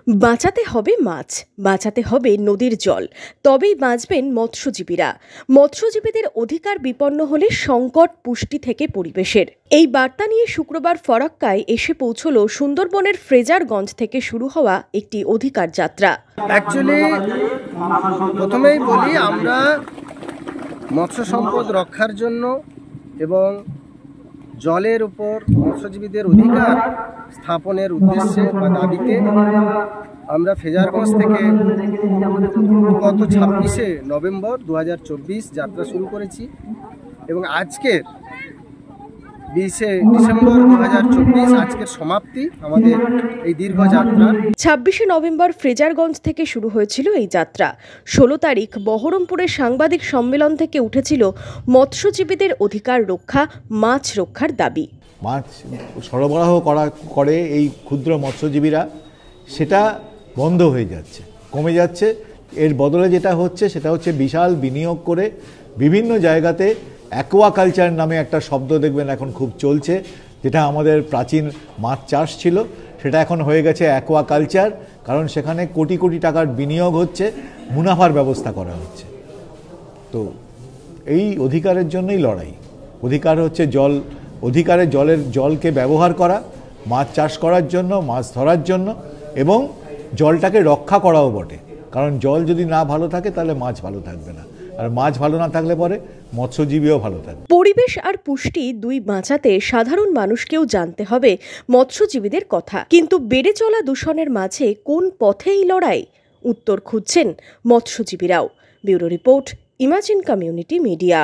বাঁচাতে হবে মাছ, বাঁচাতে হবে নদীর জল, তবেই বাঁচবেন মৎস্যজীবীরা। মৎস্যজীবীদের অধিকার বিপন্ন হলে সংকট পুষ্টি থেকে পরিবেশের। এই বার্তা নিয়ে শুক্রবার ফরাক্কায় এসে পৌঁছল সুন্দরবনের ফ্রেজারগঞ্জ থেকে শুরু হওয়া একটি অধিকার যাত্রা। অ্যাকচুয়ালি প্রথমেই বলি, আমরা মৎস্য সম্পদ রক্ষার জন্য এবং জলের উপর মৎস্যজীবীদের অধিকার স্থাপনের উদ্দেশ্যে বা দাবিতে আমরা ফ্রেজারগঞ্জ থেকে গত 26শে নভেম্বর 2024 যাত্রা শুরু করেছি এবং আজকের 20শে ডিসেম্বর 2024 আজকের সমাপ্তি আমাদের এই দীর্ঘ যাত্রা। 26শে নভেম্বর ফ্রেজারগঞ্জ থেকে শুরু হয়েছিল এই যাত্রা। 16 তারিখ বহরমপুরের সাংবাদিক সম্মেলন থেকে উঠেছিল মৎস্যজীবীদের অধিকার রক্ষা, মাছ রক্ষার দাবি। মাছ সরবরাহ করে এই ক্ষুদ্র মৎস্যজীবীরা, সেটা বন্ধ হয়ে যাচ্ছে, কমে যাচ্ছে। এর বদলে যেটা হচ্ছে সেটা হচ্ছে বিশাল বিনিয়োগ করে বিভিন্ন জায়গাতে অ্যাকোয়াকালচার নামে একটা শব্দ দেখবেন এখন খুব চলছে, যেটা আমাদের প্রাচীন মাছ চাষ ছিল, সেটা এখন হয়ে গেছে অ্যাকোয়াকালচার। কারণ সেখানে কোটি কোটি টাকার বিনিয়োগ হচ্ছে, মুনাফার ব্যবস্থা করা হচ্ছে। তো এই অধিকারের জন্যই লড়াই। অধিকার হচ্ছে জল, অধিকারে জলকে ব্যবহার করা, মাছ চাষ করার জন্য, মাছ ধরার জন্য, এবং জলটাকে রক্ষা করাও বটে। কারণ জল যদি না ভালো থাকে তাহলে মাছ ভালো থাকবে না, আর মাছ ভালো না থাকলে পরে মৎস্যজীবীও ভালো থাকবে। পরিবেশ আর পুষ্টি দুই বাঁচাতে সাধারণ মানুষকেও জানতে হবে মৎস্যজীবীদের কথা। কিন্তু বেড়ে চলা দূষণের মাঝে কোন পথে এই লড়াই? উত্তর খুঁজছেন মৎস্যজীবীরাও। Bureau report, imagine community media.